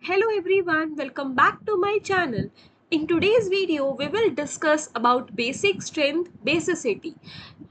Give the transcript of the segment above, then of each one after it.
Hello everyone, welcome back to my channel. In today's video, we will discuss about basic strength, basicity.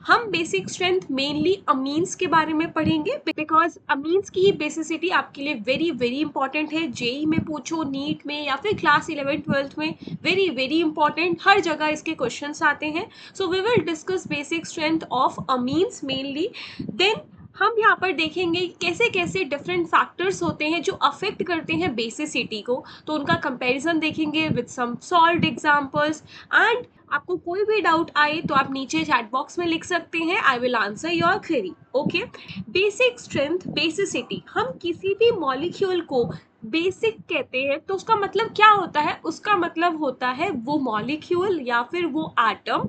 हम basic strength mainly amines के बारे में पढ़ेंगे because amines की ही basicity आपके लिए वेरी वेरी इंपॉर्टेंट है. जेई में पूछो, नीट में या फिर क्लास 11-12 में वेरी वेरी इंपॉर्टेंट, हर जगह इसके क्वेश्चंस आते हैं. So we will discuss basic strength of amines mainly. Then हम यहाँ पर देखेंगे कैसे कैसे डिफरेंट फैक्टर्स होते हैं जो अफेक्ट करते हैं बेसिसिटी को, तो उनका कंपैरिजन देखेंगे with some solved examples. And आपको कोई भी डाउट आए तो आप नीचे चैट बॉक्स में लिख सकते हैं. आई will answer your query. Okay, basic strength, basicity. हम किसी भी मॉलिक्यूल को बेसिक कहते हैं तो उसका मतलब क्या होता है? उसका मतलब होता है वो मॉलिक्यूल या फिर वो एटम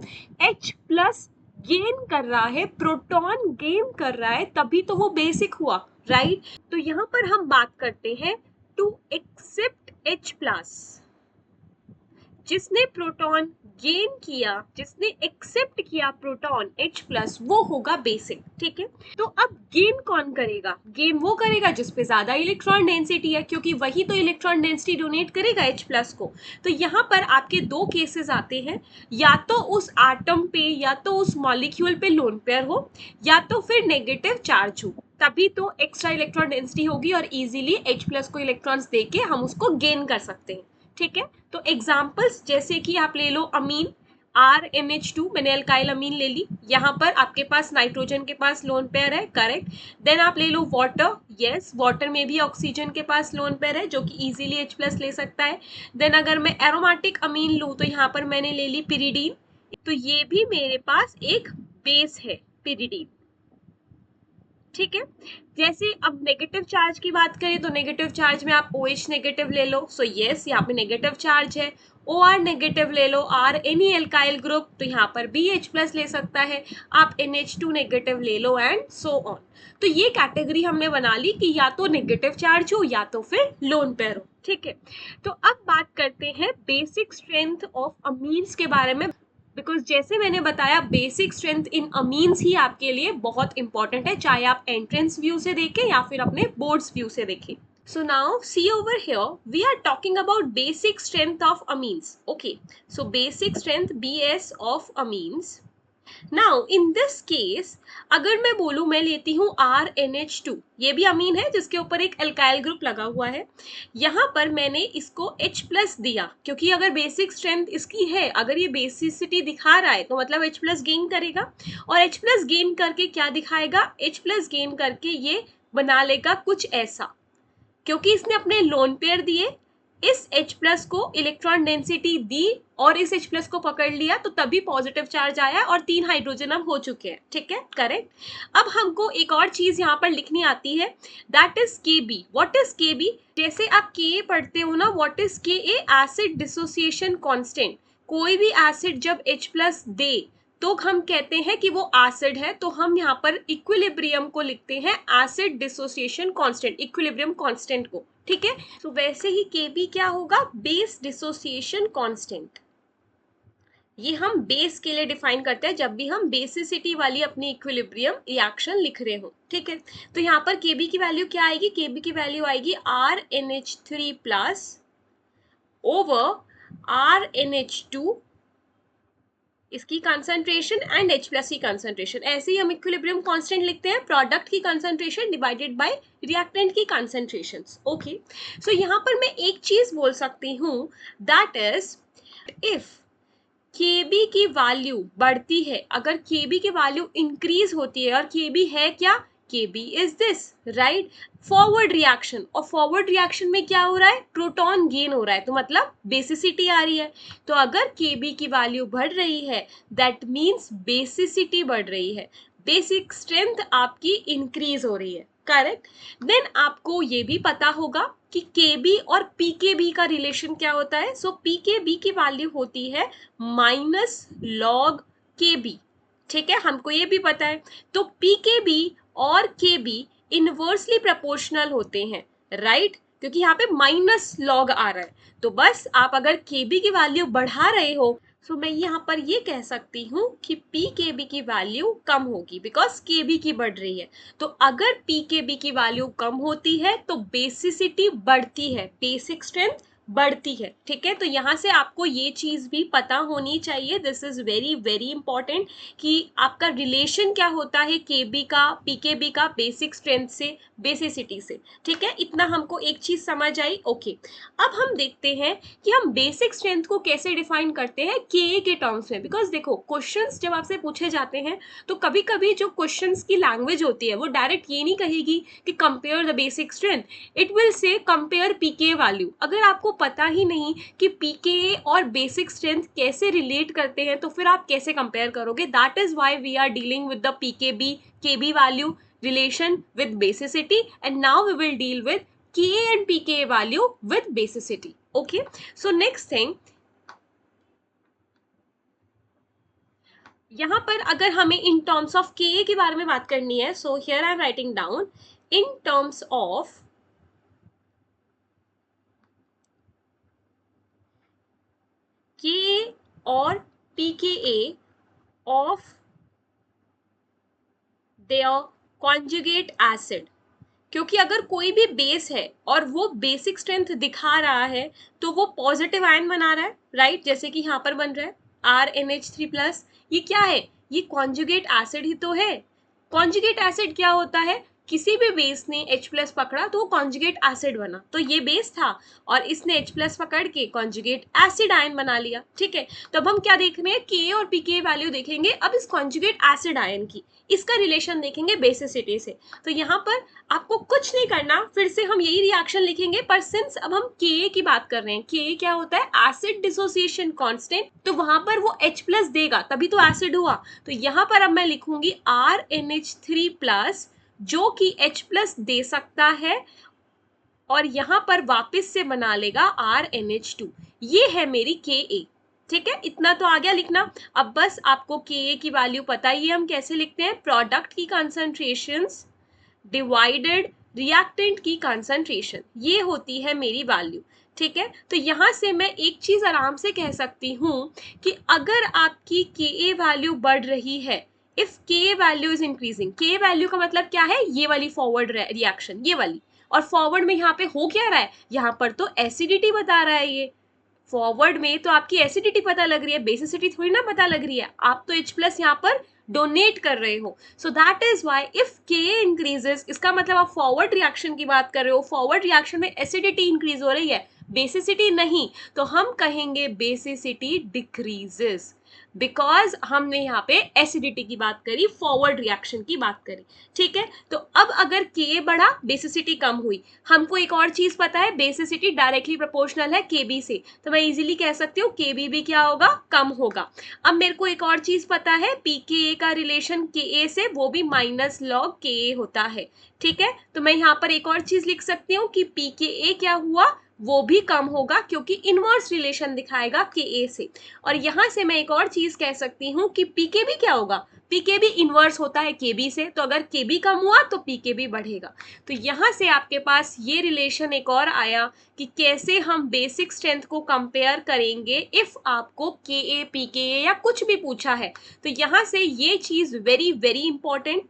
H प्लस गेन कर रहा है, प्रोटॉन गेन कर रहा है, तभी तो वो बेसिक हुआ, राइट? तो यहां पर हम बात करते हैं टू एक्सेप्ट H प्लस. जिसने प्रोटॉन गेन किया, जिसने एक्सेप्ट किया प्रोटॉन H प्लस, वो होगा बेसिक. ठीक है, तो अब गेन कौन करेगा? गेन वो करेगा जिस पे ज्यादा इलेक्ट्रॉन डेंसिटी है, क्योंकि वही तो इलेक्ट्रॉन डेंसिटी डोनेट करेगा H प्लस को. तो यहाँ पर आपके दो केसेस आते हैं, या तो उस एटम पे या तो उस मॉलिक्यूल पे लोन पेयर हो, या तो फिर नेगेटिव चार्ज हो, तभी तो एक्स्ट्रा इलेक्ट्रॉन डेंसिटी होगी और इजीली H प्लस को इलेक्ट्रॉन्स देके हम उसको गेन कर सकते हैं. ठीक है, तो एग्जाम्पल्स जैसे कि आप ले लो अमीन RNH2, मैंने अल्काइल अमीन ले ली. यहाँ पर आपके पास नाइट्रोजन के पास लोन पेयर है, करेक्ट. देन आप ले लो वाटर, यस, वाटर में भी ऑक्सीजन के पास लोन पेयर है जो कि इजीली H प्लस ले सकता है. देन अगर मैं एरोमेटिक अमीन लूँ तो यहाँ पर मैंने ले ली पिरिडीन, तो ये भी मेरे पास एक बेस है, पिरिडीन. ठीक है, जैसे अब नेगेटिव चार्ज की बात करें तो नेगेटिव चार्ज में आप OH नेगेटिव ले लो, सो यस यहाँ पे नेगेटिव चार्ज है. OR नेगेटिव ले लो, R एनी एल्काइल ग्रुप, तो यहाँ पर भी H प्लस ले सकता है. आप NH2 नेगेटिव ले लो एंड सो ऑन. तो ये कैटेगरी हमने बना ली कि या तो नेगेटिव चार्ज हो या तो फिर लोन पेयर हो. ठीक है, तो अब बात करते हैं बेसिक स्ट्रेंथ ऑफ अमीन्स के बारे में, बिकॉज जैसे मैंने बताया बेसिक स्ट्रेंथ इन अमीन्स ही आपके लिए बहुत इंपॉर्टेंट है, चाहे आप एंट्रेंस व्यू से देखें या फिर अपने बोर्ड्स व्यू से देखें. So now see over here, we are talking about basic strength of amines. Okay, so basic strength BS of amines. Now in this case अगर मैं बोलूं, मैं लेती हूँ RNH2, ये भी अमीन है जिसके ऊपर एक एल्काइल ग्रुप लगा हुआ है. यहाँ पर मैंने इसको H प्लस दिया, क्योंकि अगर बेसिक स्ट्रेंथ इसकी है, अगर ये बेसिसिटी दिखा रहा है तो मतलब H प्लस गेन करेगा. और H प्लस गेन करके क्या दिखाएगा? H प्लस गेन करके ये बना लेगा कुछ ऐसा, क्योंकि इसने अपने लोन पेयर दिए, इस H प्लस को इलेक्ट्रॉन डेंसिटी दी और इस H प्लस को पकड़ लिया, तो तभी पॉजिटिव चार्ज आया और 3 हाइड्रोजन अब हो चुके हैं. ठीक है, करेक्ट. अब हमको एक और चीज यहाँ पर लिखनी आती है, that is KB. What is KB? जैसे आप Ka पढ़ते हो ना, what is Ka? Acid dissociation constant. कोई भी एसिड जब H प्लस दे तो हम कहते हैं कि वो एसिड है, तो हम यहाँ पर इक्विलिब्रियम को लिखते हैं acid dissociation constant, equilibrium constant को. ठीक है, तो वैसे ही KB क्या होगा? Base dissociation constant. ये हम बेस के लिए डिफाइन करते हैं जब भी हम बेसिसिटी वाली अपनी इक्विलिब्रियम रिएक्शन लिख रहे हो. ठीक है, तो यहाँ पर KB की वैल्यू क्या आएगी? KB की वैल्यू आएगी RNH3 प्लस ओवर RNH2, इसकी कंसंट्रेशन एंड H प्लस की कंसंट्रेशन. ऐसे ही हम इक्विलिब्रियम कांस्टेंट लिखते हैं, प्रोडक्ट की कंसंट्रेशन डिवाइडेड बाय रिएक्टेंट की कंसंट्रेशन. ओके, सो यहाँ पर मैं एक चीज बोल सकती हूँ, दैट इज इफ KB की वैल्यू बढ़ती है, अगर KB की वैल्यू इंक्रीज होती है, और KB है क्या? KB is this, right, forward reaction. और फॉरवर्ड रिएक्शन में क्या हो रहा है? प्रोटॉन गेन हो रहा है, तो मतलब बेसिसिटी आ रही है. तो अगर KB की वैल्यू बढ़ रही है, दैट मीन्स बेसिसिटी बढ़ रही है, बेसिक स्ट्रेंथ आपकी इंक्रीज हो रही है, करेक्ट. देन आपको ये भी पता होगा कि KB और PKB का रिलेशन क्या होता है. सो PKB की वैल्यू होती है माइनस लॉग KB. ठीक है, हमको ये भी पता है. तो PKB और KB इनवर्सली प्रोपोर्शनल होते हैं, राइट, क्योंकि यहाँ पे माइनस लॉग आ रहा है. तो बस आप अगर KB की वैल्यू बढ़ा रहे हो, सो मैं यहाँ पर ये कह सकती हूँ कि पी के बी की वैल्यू कम होगी बिकॉज के बी की बढ़ रही है। तो अगर पी के बी की वैल्यू कम होती है तो बेसिसिटी बढ़ती है, बेसिक स्ट्रेंथ बढ़ती है। ठीक है, तो यहाँ से आपको ये चीज भी पता होनी चाहिए, this is very very important, कि आपका रिलेशन क्या होता है के बी का, पी के बी का बेसिक स्ट्रेंथ से, बेसिसिटी से। ठीक है, इतना हमको एक चीज समझ आई। ओके, अब हम देखते हैं कि हम बेसिक स्ट्रेंथ को कैसे डिफाइन करते हैं के के टर्म्स में। बिकॉज देखो, क्वेश्चंस जब आपसे पूछे जाते हैं तो कभी कभी जो क्वेश्चंस की लैंग्वेज होती है वो डायरेक्ट ये नहीं कहेगी कि compare the basic strength, it will say compare pK value. अगर आपको पता ही नहीं कि पीके और बेसिक स्ट्रेंथ कैसे रिलेट करते हैं तो फिर आप कैसे कंपेयर करोगे। That is why we are dealing with the pKb Kb value relation with basicity, and now we will deal with Ka and Pka value with basicity. Okay, so next thing, यहाँ पर अगर हमें in terms of Ka के बारे में बात करनी है, so here I am writing down in terms of Ka और Pka of their conjugate acid, क्योंकि अगर कोई भी बेस है और वो बेसिक स्ट्रेंथ दिखा रहा है तो वो पॉजिटिव आयन बना रहा है, राइट। जैसे कि यहाँ पर बन रहा है RNH3+, ये क्या है, ये कॉन्जुगेट एसिड ही तो है। कॉन्जुगेट एसिड क्या होता है, किसी भी बेस ने H+ पकड़ा तो वो कॉन्जुगेट एसिड बना, तो ये बेस था और इसने H+ पकड़ के कॉन्जुगेट एसिड आयन बना लिया। ठीक है, तो अब हम क्या देख रहे हैं, के और पी के वैल्यू देखेंगे अब इस कॉन्जुगेट एसिड आयन की, इसका रिलेशन देखेंगे बेसिसिटी से। तो यहाँ पर आपको कुछ नहीं करना, फिर से हम यही रिएक्शन लिखेंगे, पर सिंस अब हम के की बात कर रहे हैं, के क्या होता है, एसिड डिसोसिएशन कांस्टेंट, तो वहां पर वो H+ देगा तभी तो एसिड हुआ। तो यहाँ पर अब मैं लिखूंगी RNH3+, जो कि H+ दे सकता है और यहाँ पर वापस से बना लेगा RNH2, ये है मेरी Ka। ठीक है, इतना तो आ गया लिखना। अब बस आपको Ka की वैल्यू पता ही है, हम कैसे लिखते हैं, प्रोडक्ट की कंसंट्रेशंस डिवाइडेड रिएक्टेंट की कंसंट्रेशन, ये होती है मेरी वैल्यू। ठीक है, तो यहां से मैं एक चीज आराम से कह सकती हूं कि अगर आपकी Ka वैल्यू बढ़ रही है, if Ka value is increasing, Ka value का मतलब क्या है, ये वाली फॉरवर्ड रिएक्शन, ये वाली, और फॉरवर्ड में यहाँ पे हो क्या रहा है, यहाँ पर तो एसिडिटी बता रहा है, ये फॉरवर्ड में तो आपकी एसिडिटी पता लग रही है, बेसिसिटी थोड़ी ना पता लग रही है, आप तो H+ यहाँ पर डोनेट कर रहे हो। So that is why if Ka increases, इसका मतलब आप फॉरवर्ड रिएक्शन की बात कर रहे हो, फॉरवर्ड रिएक्शन में एसिडिटी इंक्रीज हो रही है, बेसिसिटी नहीं, तो हम कहेंगे बेसिसिटी डिक्रीजेस, बिकॉज हमने यहाँ पे एसिडिटी की बात करी, फॉरवर्ड रिएक्शन की बात करी। ठीक है, तो अब अगर Ka बढ़ा, बेसिसिटी कम हुई, हमको एक और चीज पता है, बेसिसिटी डायरेक्टली प्रोपोर्शनल है Kb से, तो मैं इजीली कह सकती हूँ Kb भी क्या होगा, कम होगा। अब मेरे को एक और चीज पता है, Pka का रिलेशन Ka से, वो भी -log Ka होता है। ठीक है, तो मैं यहाँ पर एक और चीज लिख सकती हूँ कि Pka क्या हुआ, वो भी कम होगा, क्योंकि इनवर्स रिलेशन दिखाएगा Ka से। और यहां से मैं एक और चीज कह सकती हूँ कि Pk भी क्या होगा, Pk भी इनवर्स होता है Kb से, तो अगर Kb कम हुआ तो Pk भी बढ़ेगा। तो यहां से आपके पास ये रिलेशन एक और आया कि कैसे हम बेसिक स्ट्रेंथ को कंपेयर करेंगे इफ आपको Ka Pka या कुछ भी पूछा है। तो यहां से ये चीज वेरी वेरी इंपॉर्टेंट,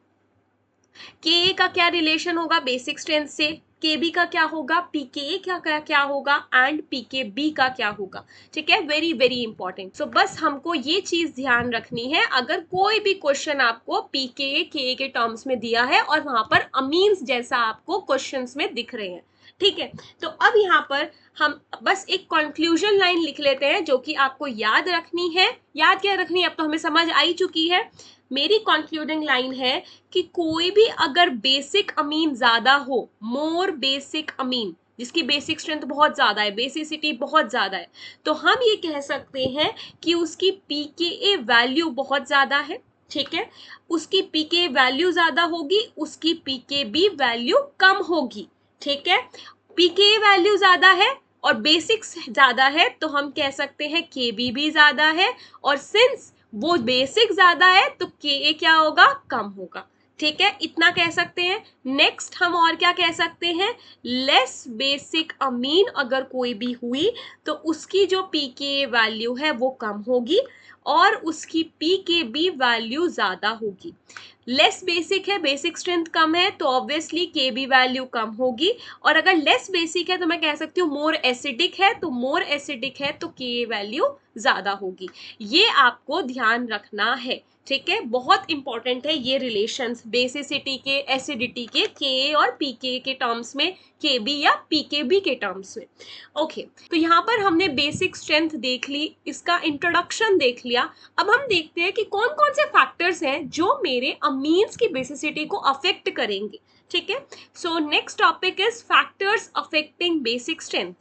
Ka का क्या रिलेशन होगा बेसिक स्ट्रेंथ से, Kb का क्या होगा, Pka का क्या होगा, एंड Pkb का क्या होगा। ठीक है, वेरी वेरी इंपॉर्टेंट। सो बस हमको ये चीज ध्यान रखनी है, अगर कोई भी क्वेश्चन आपको Pka Ka के टर्म्स में दिया है और वहां पर अमीन्स जैसा आपको क्वेश्चंस में दिख रहे हैं। ठीक है, तो अब यहाँ पर हम बस एक कंक्लूजन लाइन लिख लेते हैं जो कि आपको याद रखनी है। याद क्या रखनी है, अब तो हमें समझ आई चुकी है। मेरी कंक्लूडिंग लाइन है कि कोई भी अगर बेसिक अमीन ज्यादा हो, मोर बेसिक अमीन, जिसकी बेसिक स्ट्रेंथ बहुत ज्यादा है, बेसिसिटी बहुत ज्यादा है, तो हम ये कह सकते हैं कि उसकी Pka वैल्यू बहुत ज्यादा है। ठीक है, उसकी Pka वैल्यू ज्यादा होगी, उसकी Pkb वैल्यू कम होगी। ठीक है, Pka वैल्यू ज्यादा है और बेसिक्स ज्यादा है, तो हम कह सकते हैं Kb भी ज्यादा है, और सिंस वो बेसिक ज्यादा है तो Ka क्या होगा, कम होगा। ठीक है, इतना कह सकते हैं। नेक्स्ट हम और क्या कह सकते हैं, लेस बेसिक अमीन अगर कोई भी हुई तो उसकी जो pKa वैल्यू है वो कम होगी और उसकी pKb वैल्यू ज्यादा होगी। लेस बेसिक है, बेसिक स्ट्रेंथ कम है, तो ऑब्वियसली Kb वैल्यू कम होगी। और अगर लेस बेसिक है तो मैं कह सकती हूँ मोर एसिडिक है, तो मोर एसिडिक है तो Ka वैल्यू ज्यादा होगी। ये आपको ध्यान रखना है, ठीक है, बहुत इंपॉर्टेंट है ये रिलेशंस बेसिसिटी के, एसिडिटी के, Ka और pK के टर्म्स में, Kb या pKb के टर्म्स में। ओके, तो यहाँ पर हमने बेसिक स्ट्रेंथ देख ली, इसका इंट्रोडक्शन देख लिया। अब हम देखते हैं कि कौन कौन से फैक्टर्स हैं जो मेरे अमीन्स की बेसिसिटी को अफेक्ट करेंगे। ठीक है, so next topic is factors affecting basic strength.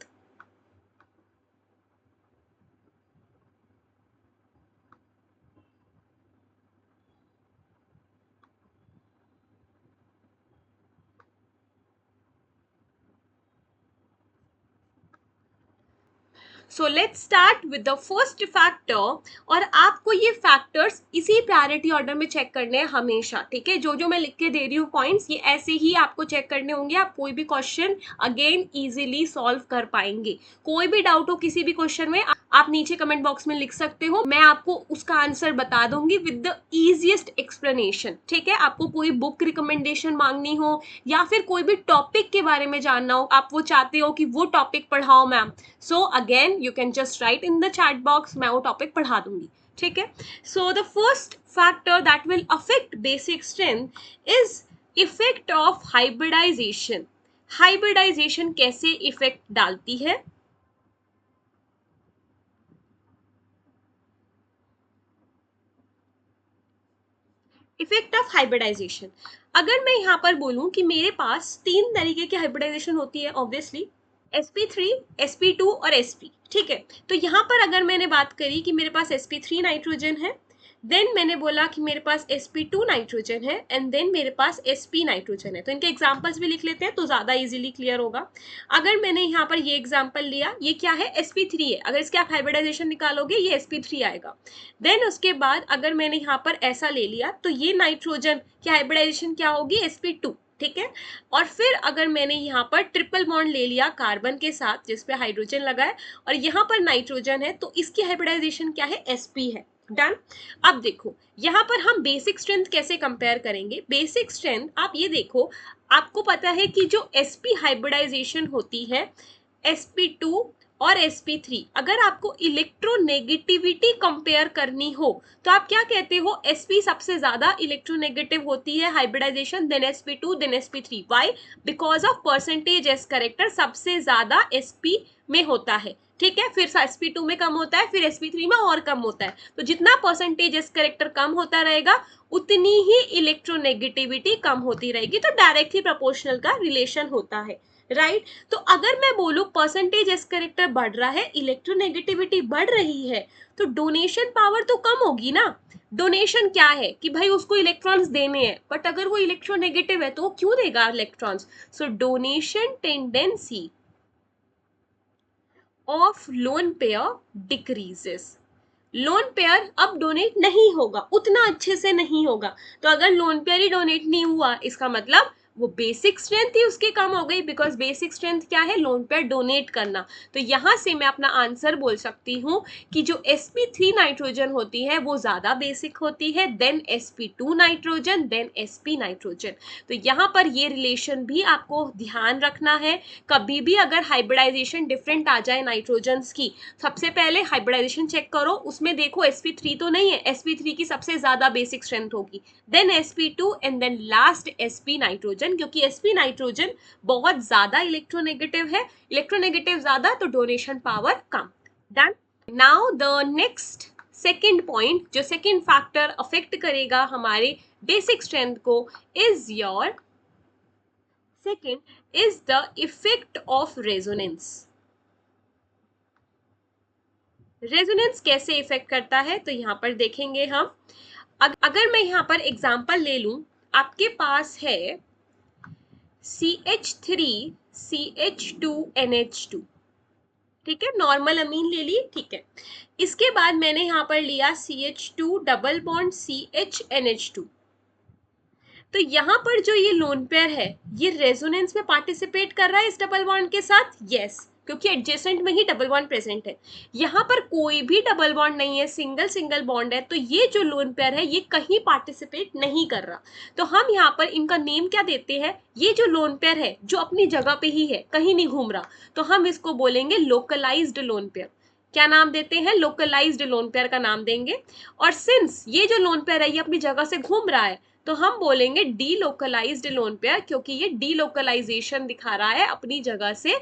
So let's start with the first factor, और आपको ये फैक्टर्स इसी प्रायोरिटी ऑर्डर में चेक करने हैं हमेशा। ठीक है, जो जो मैं लिख के दे रही हूँ पॉइंट्स, ये ऐसे ही आपको चेक करने होंगे, आप कोई भी क्वेश्चन अगेन इजीली सॉल्व कर पाएंगे। कोई भी डाउट हो किसी भी क्वेश्चन में, आप नीचे कमेंट बॉक्स में लिख सकते हो, मैं आपको उसका आंसर बता दूंगी विद द इजीएस्ट एक्सप्लेनेशन। ठीक है, आपको कोई बुक रिकमेंडेशन मांगनी हो या फिर कोई भी टॉपिक के बारे में जानना हो, आप वो चाहते हो कि वो टॉपिक पढ़ाओ ma'am, so again you can just write in the chat box, मैं वो टॉपिक पढ़ा दूंगी। ठीक है, so the first factor that will affect basic strength is effect of hybridisation. Hybridisation कैसे इफेक्ट डालती है? इफेक्ट ऑफ हाइब्रिडाइजेशन, अगर मैं यहां पर बोलूं कि मेरे पास तीन तरीके की हाइब्रिडाइजेशन होती है, ऑब्वियसली sp3, sp2 और sp। ठीक है, तो यहां पर अगर मैंने बात करी कि मेरे पास sp3 नाइट्रोजन है, देन मैंने बोला कि मेरे पास sp2 नाइट्रोजन है, एंड देन मेरे पास sp नाइट्रोजन है। तो इनके एग्जांपल्स भी लिख लेते हैं तो ज्यादा इजीली क्लियर होगा। अगर मैंने यहाँ पर ये एग्जांपल लिया, ये क्या है, sp3 है, अगर इसके आप हाइब्रिडाइजेशन निकालोगे ये sp3 आएगा। देन उसके बाद अगर मैंने यहाँ पर ऐसा ले लिया तो ये नाइट्रोजन की हाइब्रिडाइजेशन क्या होगी, sp2। ठीक है, और फिर अगर मैंने यहाँ पर ट्रिपल बॉन्ड ले लिया कार्बन के साथ जिसपे हाइड्रोजन लगा है और यहाँ पर नाइट्रोजन है, तो इसकी हाइब्रिडाइजेशन क्या है, sp है। डन। अब देखो यहाँ पर हम बेसिक स्ट्रेंथ कैसे कंपेयर करेंगे। बेसिक स्ट्रेंथ आप ये देखो, आपको पता है कि जो sp हाइब्रिडाइजेशन होती है, sp2 और sp3, अगर आपको इलेक्ट्रोनेगेटिविटी कंपेयर करनी हो तो आप क्या कहते हो, sp सबसे ज्यादा इलेक्ट्रोनेगेटिव होती है hybridisation, then sp2, then sp3। Why? Because of percentage S character सबसे ज्यादा sp में होता है। ठीक है, फिर sp2 में कम होता है, फिर sp3 में और कम होता है। तो जितना परसेंटेज एस करेक्टर कम होता रहेगा उतनी ही इलेक्ट्रोनेगेटिविटी कम होती रहेगी। तो डायरेक्टली प्रोपोर्शनल का रिलेशन होता है, राइट। तो अगर मैं बोलूं परसेंटेज एस करेक्टर बढ़ रहा है, इलेक्ट्रोनेगेटिविटी बढ़ रही है, तो डोनेशन पावर तो कम होगी ना। डोनेशन क्या है कि भाई उसको इलेक्ट्रॉन्स देने हैं, बट अगर वो इलेक्ट्रोनेगेटिव है तो वो क्यों देगा electrons. So donation tendency of lone pair decreases. Lone pair अब डोनेट नहीं होगा, उतना अच्छे से नहीं होगा। तो अगर लोन पेयर ही डोनेट नहीं हुआ, इसका मतलब वो बेसिक स्ट्रेंथ ही उसकी कम हो गई, बिकॉज बेसिक स्ट्रेंथ क्या है, लोन पेयर डोनेट करना। तो यहां से मैं अपना आंसर बोल सकती हूँ कि जो sp3 नाइट्रोजन होती है वो ज्यादा बेसिक होती है, then sp2 nitrogen, then sp nitrogen. तो यहाँ पर ये रिलेशन भी आपको ध्यान रखना है। कभी भी अगर हाइब्रिडाइजेशन डिफरेंट आ जाए नाइट्रोजन्स की, सबसे पहले हाइब्रिडाइजेशन चेक करो, उसमें देखो sp3 तो नहीं है, sp3 की सबसे ज्यादा बेसिक स्ट्रेंथ होगी, then sp2 and then last sp nitrogen, क्योंकि sp नाइट्रोजन बहुत ज्यादा इलेक्ट्रोनेगेटिव है, इलेक्ट्रोनेगेटिव ज्यादा तो डोनेशन पावर कम। Done. Now the next second point, जो सेकेंड फैक्टर अफेक्ट करेगा हमारे बेसिक स्ट्रेंथ को, is your second is the effect of resonance. Resonance कैसे इफेक्ट करता है, तो यहां पर देखेंगे हम। अगर मैं यहां पर एग्जांपल ले लूं, आपके पास है CH3CH2NH2। ठीक है, नॉर्मल अमीन ले ली। ठीक है, इसके बाद मैंने यहां पर लिया CH2 डबल बॉन्ड CHNH2। तो यहाँ पर जो ये लोन पेयर है ये रेजोनेंस में पार्टिसिपेट कर रहा है इस डबल बॉन्ड के साथ, यस, क्योंकि एडजेसेंट में ही डबल बॉन्ड प्रेजेंट है। यहाँ पर कोई भी डबल बॉन्ड नहीं है, सिंगल सिंगल बॉन्ड है, तो ये जो लोन पेयर है ये कहीं पार्टिसिपेट नहीं कर रहा। तो हम यहाँ पर इनका नेम क्या देते हैं, ये जो लोन पेयर है जो अपनी जगह पे ही है, कहीं नहीं घूम रहा, तो हम इसको बोलेंगे लोकलाइज्ड लोन पेयर। क्या नाम देते हैं, लोकलाइज्ड लोन पेयर का नाम देंगे। और सिंस ये जो लोन पेयर है ये अपनी जगह से घूम रहा है, तो हम बोलेंगे डीलोकलाइज्ड लोन पेयर, क्योंकि ये डीलोकलाइजेशन दिखा रहा है, अपनी जगह से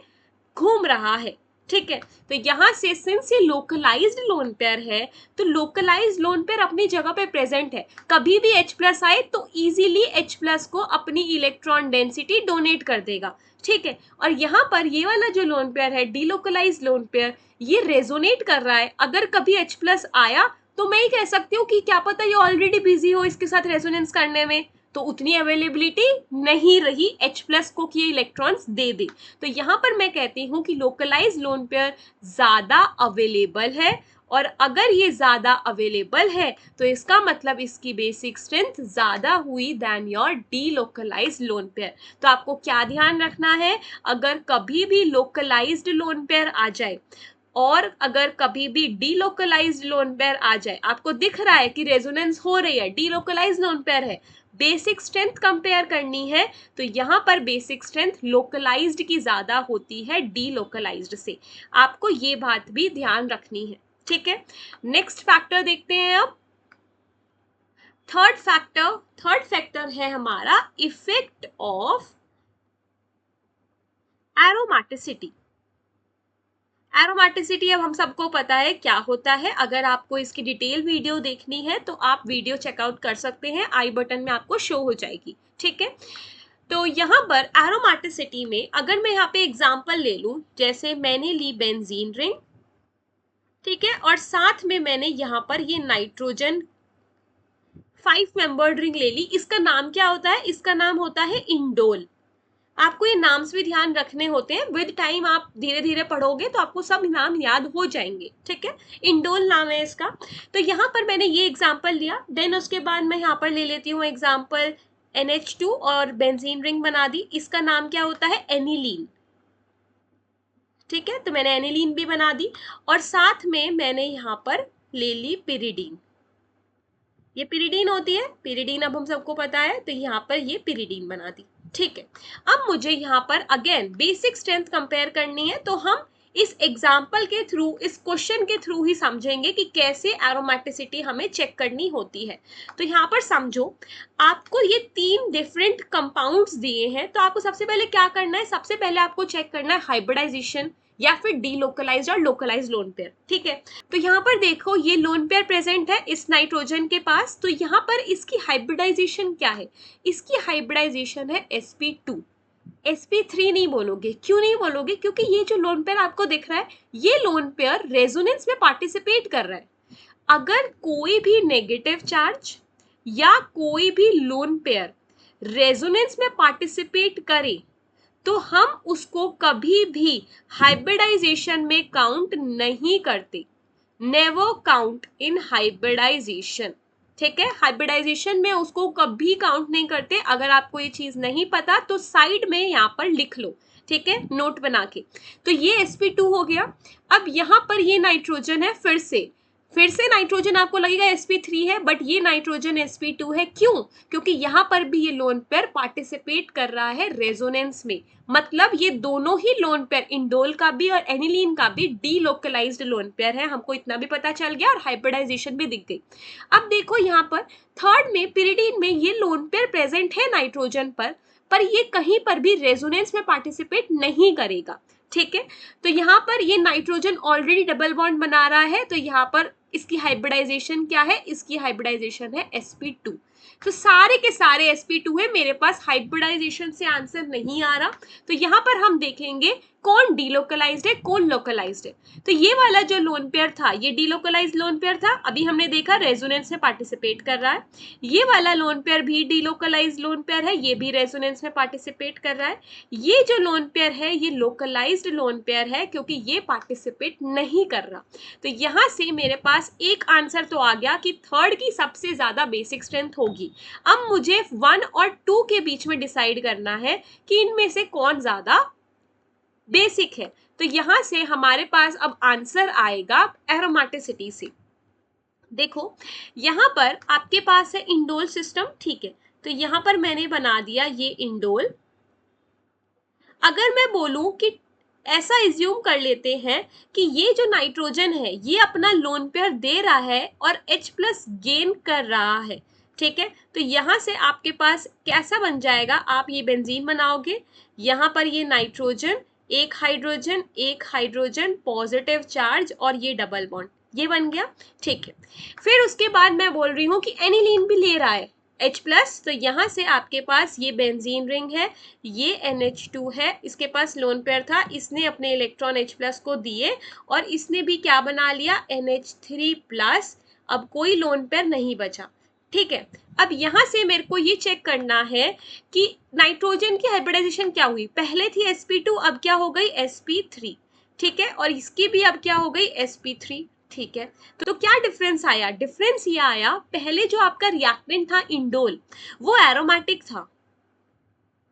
घूम रहा है। ठीक है, तो यहां से सिंस ये लोकलाइज्ड लोन पेयर है, तो लोकलाइज्ड लोन पेयर अपनी जगह पे प्रेजेंट है, कभी भी H+ आए तो इजीली H+ को अपनी इलेक्ट्रॉन डेंसिटी डोनेट कर देगा। ठीक है, और यहाँ पर ये वाला जो लोन पेयर है डीलोकलाइज्ड लोन पेयर, ये रेजोनेट कर रहा है। अगर कभी H+ आया तो मैं ही कह सकती हूँ कि क्या पता ये ऑलरेडी बिजी हो इसके साथ रेजोनेंस करने में, तो उतनी अवेलेबिलिटी नहीं रही H+ को कि ये इलेक्ट्रॉन्स दे दे। तो यहाँ पर मैं कहती हूँ कि लोकलाइज लोन पेयर ज्यादा अवेलेबल है, और अगर ये ज्यादा अवेलेबल है तो इसका मतलब इसकी बेसिक स्ट्रेंथ ज्यादा हुई then your delocalised lone pair. तो आपको क्या ध्यान रखना है, अगर कभी भी लोकलाइज्ड लोन पेयर आ जाए और अगर कभी भी डीलोकलाइज्ड लोन पेयर आ जाए, आपको दिख रहा है कि रेजोनेंस हो रही है, डीलोकलाइज्ड लोन पेयर है, बेसिक स्ट्रेंथ कंपेयर करनी है, तो यहाँ पर बेसिक स्ट्रेंथ लोकलाइज्ड की ज्यादा होती है डीलोकलाइज्ड से। आपको ये बात भी ध्यान रखनी है। ठीक है, नेक्स्ट फैक्टर देखते हैं अब। थर्ड फैक्टर है हमारा इफेक्ट ऑफ एरोमेटिसिटी। एरोमेटिसिटी अब हम सबको पता है क्या होता है। अगर आपको इसकी डिटेल वीडियो देखनी है तो आप वीडियो चेकआउट कर सकते हैं, आई बटन में आपको शो हो जाएगी। ठीक है, तो यहाँ पर एरोमेटिसिटी में अगर मैं यहाँ पे एग्जांपल ले लूं, जैसे मैंने ली बेंजीन रिंग, ठीक है, और साथ में मैंने यहाँ पर ये नाइट्रोजन 5 मेंबर्ड रिंग ले ली। इसका नाम क्या होता है, इसका नाम होता है इंडोल। आपको ये नाम्स भी ध्यान रखने होते हैं, विद टाइम आप धीरे धीरे पढ़ोगे तो आपको सब नाम याद हो जाएंगे। ठीक है, इंडोल नाम है इसका। तो यहाँ पर मैंने ये एग्जांपल लिया, देन उसके बाद मैं यहाँ पर ले लेती हूँ एग्जांपल NH2 और बेंजीन रिंग बना दी। इसका नाम क्या होता है, एनिलीन। ठीक है, तो मैंने एनिलीन भी बना दी, और साथ में मैंने यहाँ पर ले ली पिरिडीन। ये पिरिडीन होती है, पिरिडीन अब हम सबको पता है, तो यहाँ पर ये पिरिडीन बना दी। ठीक है, अब मुझे यहाँ पर अगेन बेसिक स्ट्रेंथ कंपेयर करनी है, तो हम इस एग्जाम्पल के थ्रू, इस क्वेश्चन के थ्रू ही समझेंगे कि कैसे एरोमेटिसिटी हमें चेक करनी होती है। तो यहाँ पर समझो, आपको ये 3 डिफरेंट कंपाउंड्स दिए हैं, तो आपको सबसे पहले क्या करना है, सबसे पहले आपको चेक करना है हाइब्रिडाइजेशन या फिर डीलोकलाइज्ड और लोकलाइज्ड लोन पेयर। ठीक है, तो यहाँ पर देखो ये लोन पेयर प्रेजेंट है इस नाइट्रोजन के पास, तो यहाँ पर इसकी हाइब्रिडाइजेशन क्या है, इसकी हाइब्रिडाइजेशन है sp2। sp3 नहीं बोलोगे, क्यों नहीं बोलोगे, क्योंकि ये जो लोन पेयर आपको दिख रहा है ये लोन पेयर रेजोनेंस में पार्टिसिपेट कर रहा है। अगर कोई भी नेगेटिव चार्ज या कोई भी लोन पेयर रेजोनेंस में पार्टिसिपेट करे तो हम उसको कभी भी हाइब्रिडाइजेशन में काउंट नहीं करते, नेवर काउंट इन हाइब्रिडाइजेशन। ठीक है, हाइब्रिडाइजेशन में उसको कभी काउंट नहीं करते। अगर आपको ये चीज नहीं पता तो साइड में यहाँ पर लिख लो, ठीक है, नोट बना के। तो ये sp2 हो गया। अब यहाँ पर ये नाइट्रोजन है, फिर से नाइट्रोजन आपको लगेगा sp3 है, बट ये नाइट्रोजन sp2 है। क्यों, क्योंकि यहाँ पर भी ये लोन पेयर पार्टिसिपेट कर रहा है रेजोनेंस में, मतलब ये दोनों ही लोन पेयर, इंडोल का भी और एनिलीन का भी डीलोकलाइज्ड लोन पेयर है। हमको इतना भी पता चल गया और हाइब्रिडाइजेशन भी दिख गई। अब देखो यहाँ पर थर्ड में पिरिडीन में ये लोन पेयर प्रेजेंट है नाइट्रोजन पर ये कहीं पर भी रेजोनेंस में पार्टिसिपेट नहीं करेगा। ठीक है, तो यहाँ पर ये नाइट्रोजन ऑलरेडी डबल बॉन्ड बना रहा है, तो यहाँ पर इसकी हाइब्रिडाइजेशन क्या है, इसकी हाइब्रिडाइजेशन है sp2। तो सारे के सारे sp2 है, मेरे पास हाइब्रिडाइजेशन से आंसर नहीं आ रहा। तो यहाँ पर हम देखेंगे कौन डीलोकलाइज्ड है कौन लोकलाइज्ड है। तो ये वाला जो लोन पेयर था ये डीलोकलाइज्ड लोन पेयर था, अभी हमने देखा रेजोनेंस में पार्टिसिपेट कर रहा है। ये वाला लोन पेयर भी डीलोकलाइज्ड लोन पेयर है, ये भी रेजोनेंस में पार्टिसिपेट कर रहा है। ये जो लोन पेयर है ये लोकलाइज्ड लोन पेयर है, क्योंकि ये पार्टिसिपेट नहीं कर रहा। तो यहाँ से मेरे पास एक आंसर तो आ गया कि थर्ड की सबसे ज्यादा बेसिक स्ट्रेंथ होगी होगी। अब मुझे 1 और 2 के बीच में डिसाइड करना है कि इनमें से कौन ज्यादा बेसिक है। तो यहां से हमारे पास अब आंसर आएगा एरोमेटिसिटी से। देखो यहां पर आपके पास है इंडोल सिस्टम, ठीक है, तो यहां पर मैंने बना दिया ये इंडोल। अगर मैं बोलूं कि ऐसा एज्यूम कर लेते हैं कि ये जो नाइट्रोजन है ये अपना लोन पेयर दे रहा है और H प्लस गेन कर रहा है, ठीक है, तो यहां से आपके पास कैसा बन जाएगा, आप ये बेंजीन बनाओगे, यहां पर ये नाइट्रोजन, एक हाइड्रोजन पॉजिटिव चार्ज और ये डबल बॉन्ड, ये बन गया, ठीक है। फिर उसके बाद मैं बोल रही हूँ कि एनिलीन भी ले रहा है H प्लस, तो यहाँ से आपके पास ये बेंजीन रिंग है, ये NH2 है, इसके पास लोन पेयर था, इसने अपने इलेक्ट्रॉन H प्लस को दिए और इसने भी क्या बना लिया NH3 प्लस, अब कोई लोन पेयर नहीं बचा, ठीक है। अब यहाँ से मेरे को ये चेक करना है कि नाइट्रोजन की हाइब्रिडाइजेशन क्या हुई, पहले थी sp2 अब क्या हो गई sp3, ठीक है, और इसकी भी अब क्या हो गई sp3, ठीक है। तो क्या डिफरेंस आया, डिफरेंस ये आया पहले जो आपका रिएक्टेंट था इंडोल वो एरोमेटिक था,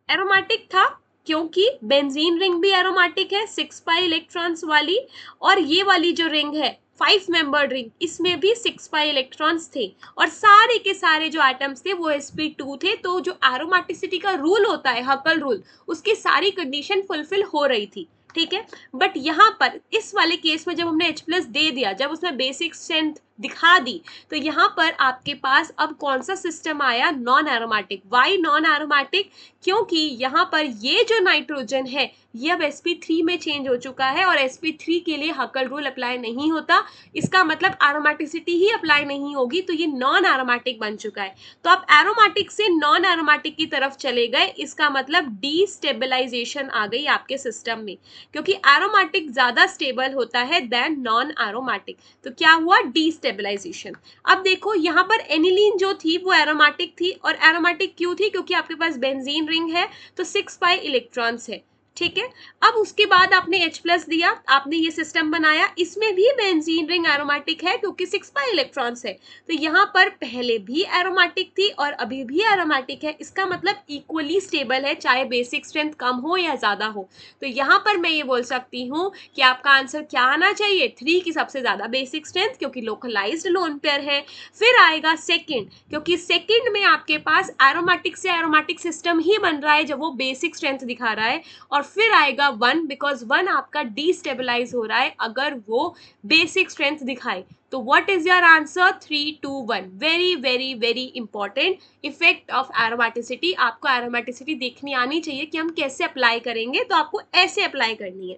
एरोमेटिक था क्योंकि बेंजीन रिंग भी एरोमेटिक है 6 पाई इलेक्ट्रॉन्स वाली, और ये वाली जो रिंग है 5 मेंबर्ड रिंग इसमें भी 6 पाई इलेक्ट्रॉन्स थे और सारे के सारे जो एटम्स थे वो sp2 थे। तो जो एरोमेटिसिटी का रूल होता है हकल रूल, उसकी सारी कंडीशन फुलफिल हो रही थी, ठीक है। बट यहाँ पर इस वाले केस में जब हमने H प्लस दे दिया, जब उसने बेसिक स्ट्रेंथ दिखा दी, तो यहाँ पर आपके पास अब कौन सा सिस्टम आया, non aromatic. Why non aromatic, क्योंकि यहाँ पर ये जो नाइट्रोजन है ये अब sp3 में चेंज हो चुका है और sp3 के लिए हकल रूल अप्लाई नहीं होता, इसका मतलब एरोमेटिसिटी ही अप्लाई नहीं होगी, तो ये नॉन एरोमेटिक बन चुका है। तो आप एरोमेटिक से नॉन एरोमेटिक की तरफ चले गए, इसका मतलब डीस्टेबलाइजेशन आ गई आपके सिस्टम में, क्योंकि एरोमेटिक ज्यादा स्टेबल होता है देन नॉन एरोमेटिक। तो क्या हुआ, डीस्टेबलाइजेशन। अब देखो यहाँ पर एनिलीन जो थी वो एरोमेटिक थी, और एरोमेटिक क्यों थी, क्योंकि आपके पास बेंजीन रिंग है तो 6 पाई इलेक्ट्रॉन्स है, ठीक है। अब उसके बाद आपने H प्लस दिया, आपने ये सिस्टम बनाया, इसमें भी बेंजीन रिंग एरोमेटिक है क्योंकि 6 पाई इलेक्ट्रॉन्स है, तो यहाँ पर पहले भी एरोमेटिक थी और अभी भी एरोमेटिक है, इसका मतलब इक्वली स्टेबल है चाहे बेसिक स्ट्रेंथ कम हो या ज्यादा हो। तो यहाँ पर मैं ये बोल सकती हूँ कि आपका आंसर क्या आना चाहिए, 3 की सबसे ज्यादा बेसिक स्ट्रेंथ क्योंकि लोकलाइज्ड लोन पेयर है। फिर आएगा सेकंड, क्योंकि सेकंड में आपके पास एरोमेटिक से एरोमेटिक सिस्टम ही बन रहा है जब वो बेसिक स्ट्रेंथ दिखा रहा है, और फिर आएगा 1 बिकॉज 1 आपका डीस्टेबलाइज हो रहा है अगर वो बेसिक स्ट्रेंथ दिखाए। तो what is your answer, 3, 2, 1। Very very very important effect of aromaticity. आपको एरोमेटिसिटी देखनी आनी चाहिए कि हम कैसे अप्लाई करेंगे, तो आपको ऐसे अप्लाई करनी है।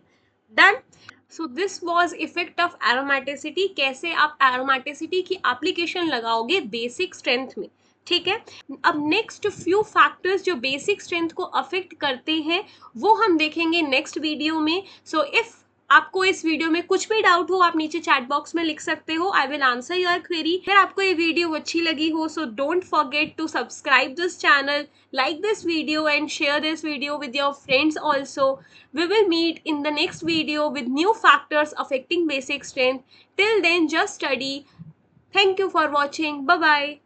Done. So this was effect of aromaticity, कैसे आप एरोमेटिसिटी की एप्लीकेशन लगाओगे बेसिक स्ट्रेंथ में, ठीक है। अब नेक्स्ट फ्यू फैक्टर्स जो बेसिक स्ट्रेंथ को अफेक्ट करते हैं वो हम देखेंगे नेक्स्ट वीडियो में। सो इफ आपको इस वीडियो में कुछ भी डाउट हो आप नीचे चैट बॉक्स में लिख सकते हो, I will answer your query. अगर आपको ये वीडियो अच्छी लगी हो so don't forget to subscribe this channel, like this video and share this video with your friends also. We will meet in the next video with new factors affecting basic strength. Till then just study. Thank you for watching. Bye bye.